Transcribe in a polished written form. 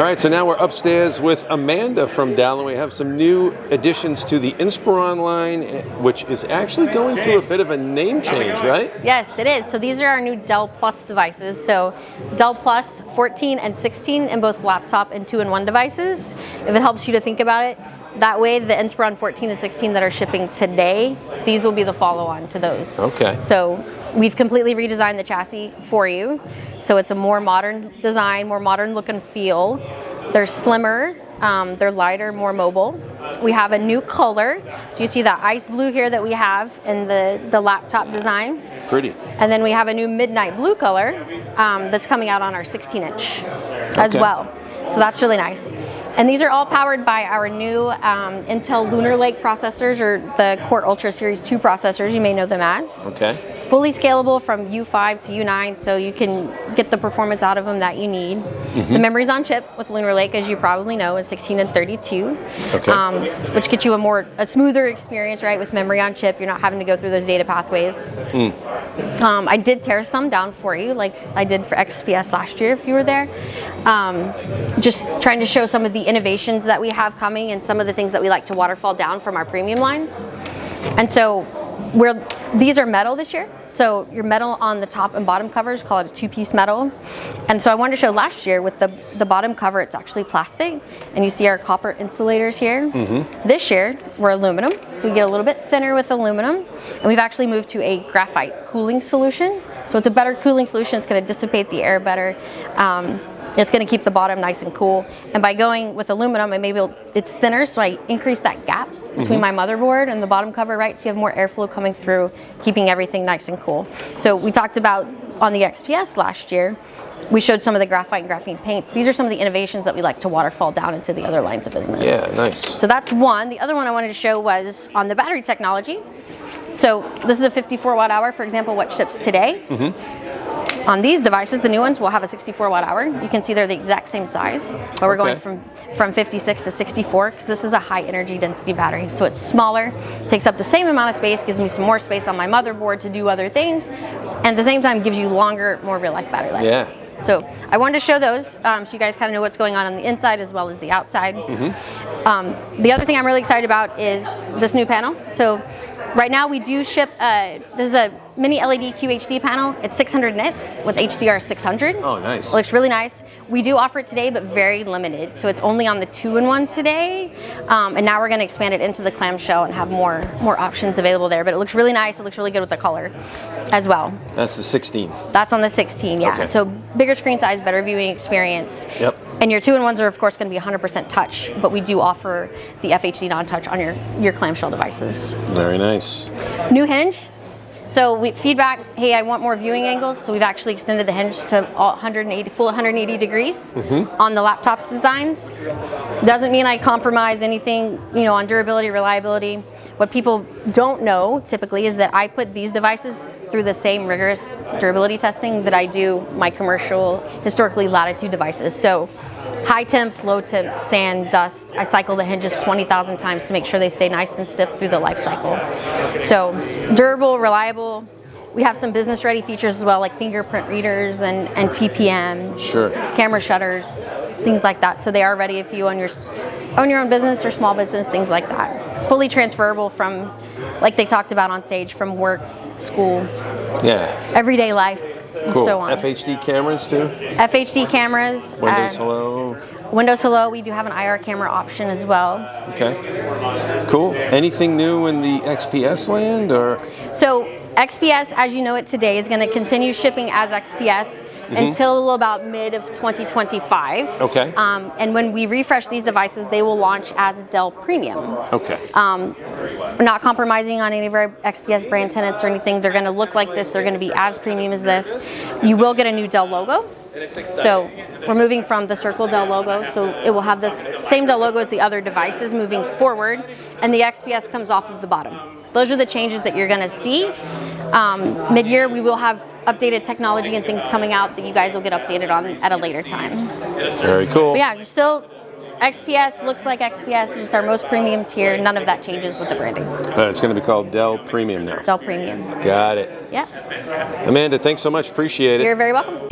All right, so now we're upstairs with Amanda from Dell, and we have some new additions to the Inspiron line, which is actually going through a bit of a name change, right? Yes, it is. So these are our new Dell Plus devices. So Dell Plus 14 and 16 in both laptop and 2-in-1 devices. If it helps you to think about it, that way the Inspiron 14 and 16 that are shipping today, these will be the follow-on to those. Okay. So we've completely redesigned the chassis for you. So it's a more modern design, more modern look and feel. They're slimmer, they're lighter, more mobile. We have a new color. So you see that ice blue here that we have in the laptop design. Pretty. And then we have a new midnight blue color that's coming out on our 16-inch as well. So that's really nice. And these are all powered by our new Intel Lunar Lake processors, or the Core Ultra Series 2 processors, you may know them as. Okay. Fully scalable from U5 to U9, so you can get the performance out of them that you need. The memory's on chip with Lunar Lake, as you probably know, is 16 and 32, which gets you a smoother experience, right, with memory on chip. You're not having to go through those data pathways. I did tear some down for you, like I did for XPS last year, if you were there. Just trying to show some of the innovations that we have coming and some of the things that we like to waterfall down from our premium lines. And so these are metal this year. So your metal on the top and bottom covers, call it a 2-piece metal. And so I wanted to show last year with the bottom cover, it's actually plastic. And you see our copper insulators here. This year, we're aluminum. So we get a little bit thinner with aluminum. And we've actually moved to a graphite cooling solution. So it's a better cooling solution. It's going to dissipate the air better. It's going to keep the bottom nice and cool. And by going with aluminum, it's thinner, so I increase that gap between my motherboard and the bottom cover, right? So you have more airflow coming through, keeping everything nice and cool. So we talked about on the XPS last year, we showed some of the graphite and graphene paints. These are some of the innovations that we like to waterfall down into the other lines of business. Yeah, nice. So that's one. The other one I wanted to show was on the battery technology. So this is a 54 watt hour, for example, what ships today. On these devices, the new ones will have a 64 watt hour. You can see they're the exact same size, but we're going from 56 to 64 because this is a high energy density battery. So it's smaller, takes up the same amount of space, gives me some more space on my motherboard to do other things, and at the same time gives you longer, more real life battery life. Yeah. So I wanted to show those so you guys kind of know what's going on the inside as well as the outside. The other thing I'm really excited about is this new panel. So right now we do ship, this is a mini LED QHD panel. It's 600 nits with HDR 600. Oh, nice. It looks really nice. We do offer it today, but very limited. So it's only on the 2-in-1 today. And now we're going to expand it into the clamshell and have more options available there. But it looks really nice. It looks really good with the color as well. That's the 16. That's on the 16, yeah. Okay. So bigger screen size, better viewing experience. Yep. And your 2-in-1s are, of course, going to be 100% touch, but we do offer the FHD non-touch on your clamshell devices. Very nice. New hinge. So feedback, hey, I want more viewing angles. So we've actually extended the hinge to full 180 degrees on the laptop's designs. Doesn't mean I compromise anything, on durability, reliability. What people don't know typically is that I put these devices through the same rigorous durability testing that I do my commercial, historically Latitude devices. So high temps, low temps, sand, dust. I cycle the hinges 20,000 times to make sure they stay nice and stiff through the life cycle. So durable, reliable. We have some business ready features as well, like fingerprint readers and TPM. Sure. Camera shutters, things like that. So they are ready if you own your own business or small business, things like that. Fully transferable from, like they talked about on stage, from work, school, everyday life. And so on. FHD cameras too? FHD cameras. Windows Hello. Windows Hello. We do have an IR camera option as well. Okay. Cool. Anything new in the XPS land, or? So XPS, as you know it today, is going to continue shipping as XPS until about mid of 2025. Okay. And when we refresh these devices, they will launch as Dell Premium. Okay. We're not compromising on any of our XPS brand tenants or anything. They're going to look like this. They're going to be as premium as this. You will get a new Dell logo. So we're moving from the circle Dell logo, so it will have the same Dell logo as the other devices moving forward, and the XPS comes off of the bottom. Those are the changes that you're going to see. Mid-year, we will have updated technology and things coming out that you guys will get updated on at a later time. Very cool. But yeah, you're still XPS looks like XPS. It's just our most premium tier. None of that changes with the branding. It's going to be called Dell Premium now. Dell Premium. Got it. Yeah. Amanda, thanks so much. Appreciate it. You're very welcome.